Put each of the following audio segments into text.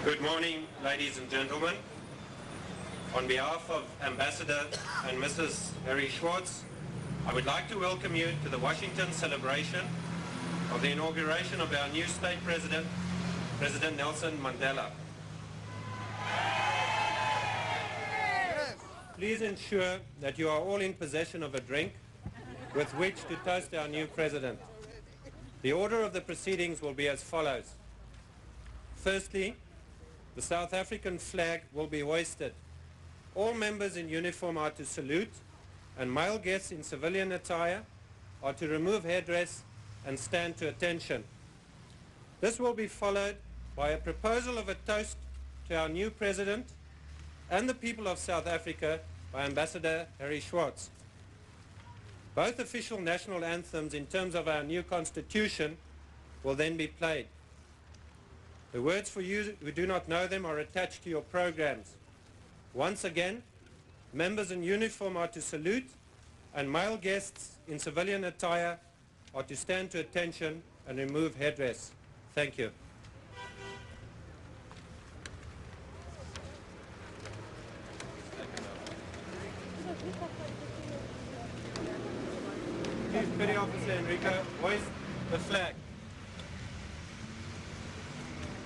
Good morning, ladies and gentlemen. On behalf of Ambassador and Mrs. Harry Schwarz, I would like to welcome you to the Washington celebration of the inauguration of our new state president, President Nelson Mandela. Please ensure that you are all in possession of a drink with which to toast our new president. The order of the proceedings will be as follows. Firstly, the South African flag will be hoisted. All members in uniform are to salute, and male guests in civilian attire are to remove headdress and stand to attention. This will be followed by a proposal of a toast to our new president and the people of South Africa by Ambassador Harry Schwarz. Both official national anthems in terms of our new constitution will then be played. The words for you who do not know them are attached to your programs. Once again, members in uniform are to salute, and male guests in civilian attire are to stand to attention and remove headdress. Thank you. Please, Petty Officer Enrico, hoist the flag.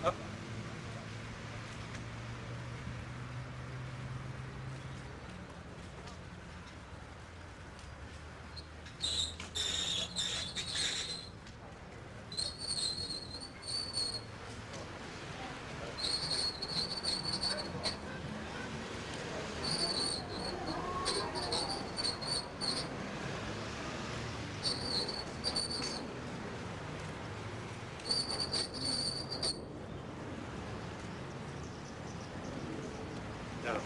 Up. Down.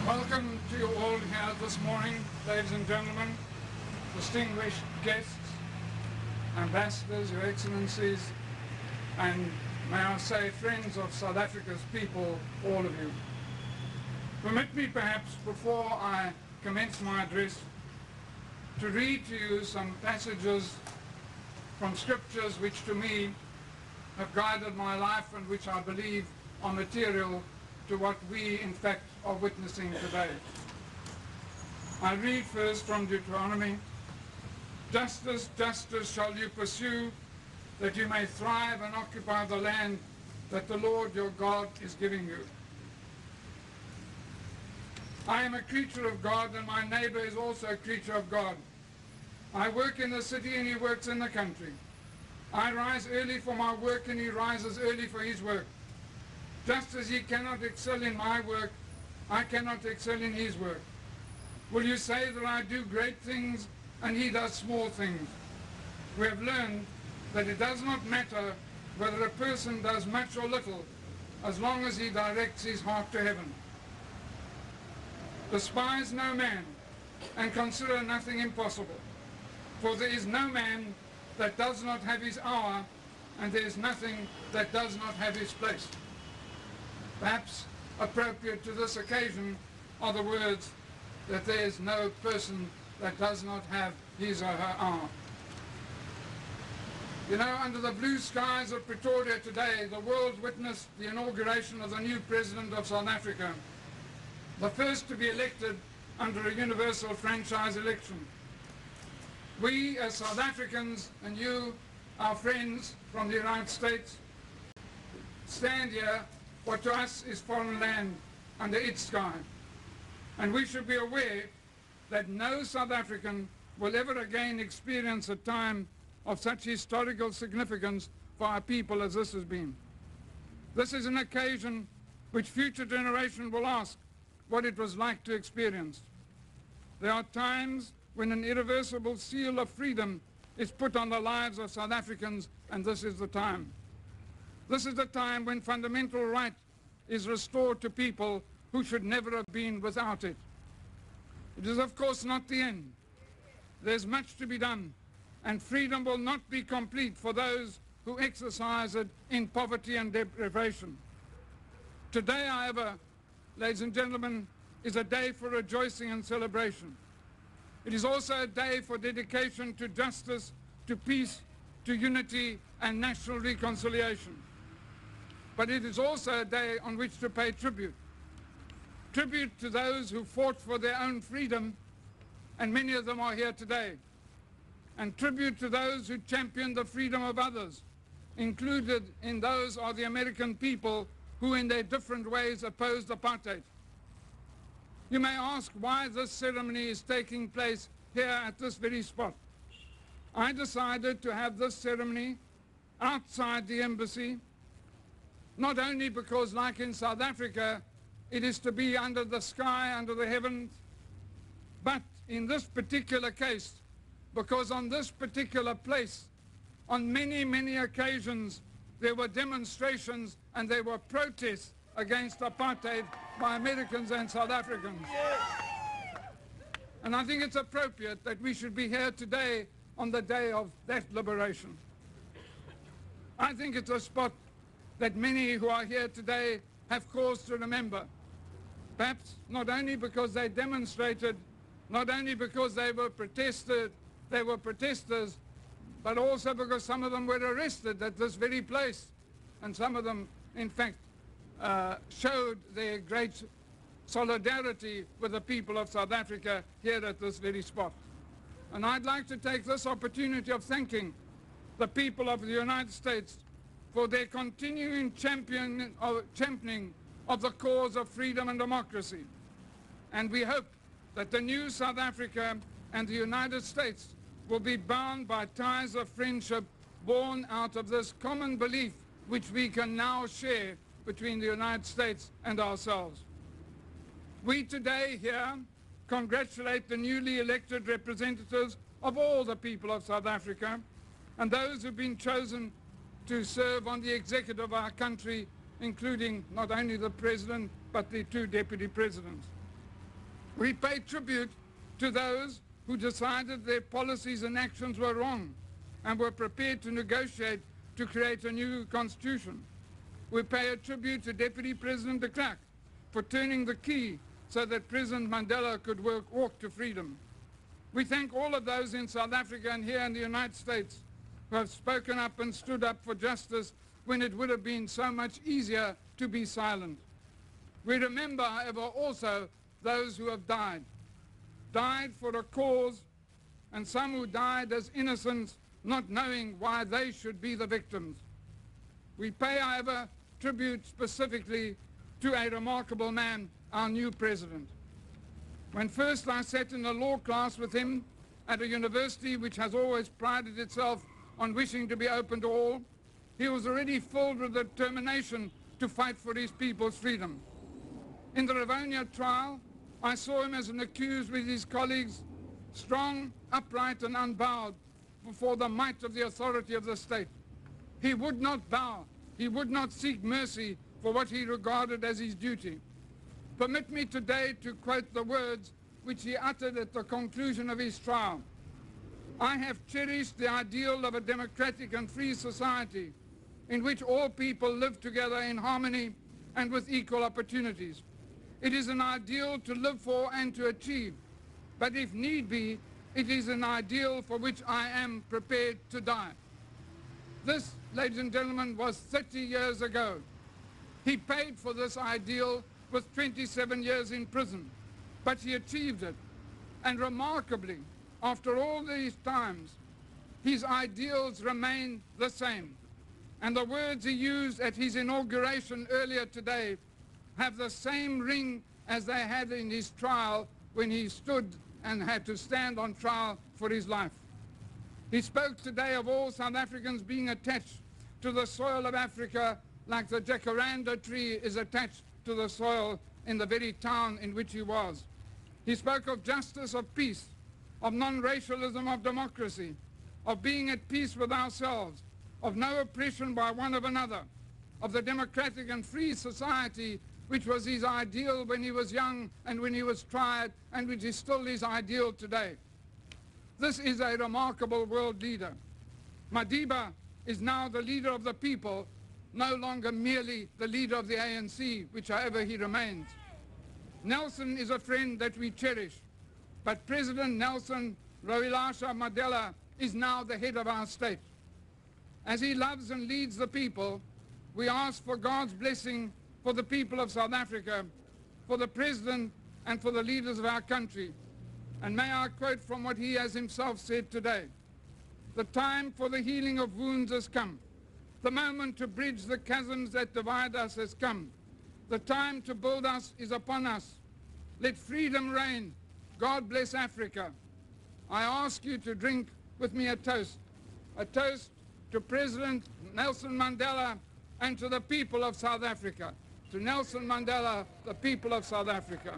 Welcome to you all here this morning, ladies and gentlemen, distinguished guests, ambassadors, your excellencies, and may I say friends of South Africa's people, all of you. Permit me perhaps, before I commence my address, to read to you some passages from scriptures which to me have guided my life and which I believe are material to what we in fact are witnessing today. I read first from Deuteronomy. Justice, justice shall you pursue, that you may thrive and occupy the land that the Lord your God is giving you. I am a creature of God, and my neighbor is also a creature of God. I work in the city and he works in the country. I rise early for my work and he rises early for his work. Just as he cannot excel in my work, I cannot excel in his work. Will you say that I do great things and he does small things? We have learned that it does not matter whether a person does much or little, as long as he directs his heart to heaven. Despise no man, and consider nothing impossible. For there is no man that does not have his hour, and there is nothing that does not have his place. Perhaps appropriate to this occasion are the words that there is no person that does not have his or her hour. You know, under the blue skies of Pretoria today, the world witnessed the inauguration of the new President of South Africa, the first to be elected under a universal franchise election. We as South Africans, and you, our friends from the United States, stand here what to us is foreign land under its sky. And we should be aware that no South African will ever again experience a time of such historical significance for our people as this has been. This is an occasion which future generations will ask what it was like to experience. There are times when an irreversible seal of freedom is put on the lives of South Africans, and this is the time. This is the time when fundamental right is restored to people who should never have been without it. It is of course not the end. There's much to be done, and freedom will not be complete for those who exercise it in poverty and deprivation. Today, however, ladies and gentlemen, is a day for rejoicing and celebration. It is also a day for dedication to justice, to peace, to unity and national reconciliation. But it is also a day on which to pay tribute. Tribute to those who fought for their own freedom, and many of them are here today. And tribute to those who championed the freedom of others. Included in those are the American people who in their different ways opposed apartheid. You may ask why this ceremony is taking place here at this very spot. I decided to have this ceremony outside the embassy, not only because, like in South Africa, it is to be under the sky, under the heavens, but in this particular case, because on this particular place, on many, many occasions, there were demonstrations and there were protests against apartheid by Americans and South Africans. And I think it's appropriate that we should be here today on the day of that liberation. I think it's a spot that many who are here today have cause to remember. Perhaps not only because they demonstrated, not only because they were protesters, but also because some of them were arrested at this very place. And some of them, in fact, showed their great solidarity with the people of South Africa here at this very spot. And I'd like to take this opportunity of thanking the people of the United States for their continuing championing of the cause of freedom and democracy. And we hope that the new South Africa and the United States will be bound by ties of friendship born out of this common belief which we can now share between the United States and ourselves. We today here congratulate the newly elected representatives of all the people of South Africa and those who've been chosen to serve on the executive of our country, including not only the President, but the two Deputy Presidents. We pay tribute to those who decided their policies and actions were wrong and were prepared to negotiate to create a new constitution. We pay a tribute to Deputy President de Klerk for turning the key so that President Mandela could walk to freedom. We thank all of those in South Africa and here in the United States who have spoken up and stood up for justice when it would have been so much easier to be silent. We remember, however, also those who have died for a cause, and some who died as innocents, not knowing why they should be the victims. We pay, however, tribute specifically to a remarkable man, our new president. When first I sat in a law class with him at a university which has always prided itself on wishing to be open to all, he was already filled with determination to fight for his people's freedom. In the Rivonia Trial, I saw him as an accused with his colleagues, strong, upright and unbowed before the might of the authority of the state. He would not bow. He would not seek mercy for what he regarded as his duty. Permit me today to quote the words which he uttered at the conclusion of his trial. I have cherished the ideal of a democratic and free society in which all people live together in harmony and with equal opportunities. It is an ideal to live for and to achieve, but if need be, it is an ideal for which I am prepared to die. This, ladies and gentlemen, was 30 years ago. He paid for this ideal with 27 years in prison, but he achieved it. And remarkably, after all these times, his ideals remain the same. And the words he used at his inauguration earlier today have the same ring as they had in his trial when he stood and had to stand on trial for his life. He spoke today of all South Africans being attached to the soil of Africa like the jacaranda tree is attached to the soil in the very town in which he was. He spoke of justice, of peace, of non-racialism, of democracy, of being at peace with ourselves, of no oppression by one of another, of the democratic and free society which was his ideal when he was young and when he was tried, and which is still his ideal today. This is a remarkable world leader. Madiba is now the leader of the people, no longer merely the leader of the ANC, whichever he remains. Nelson is a friend that we cherish, but President Nelson Mandela is now the head of our state. As he loves and leads the people, we ask for God's blessing for the people of South Africa, for the President and for the leaders of our country. And may I quote from what he has himself said today: "The time for the healing of wounds has come. The moment to bridge the chasms that divide us has come. The time to build us is upon us. Let freedom reign. God bless Africa." I ask you to drink with me a toast to President Nelson Mandela and to the people of South Africa. To Nelson Mandela, the people of South Africa.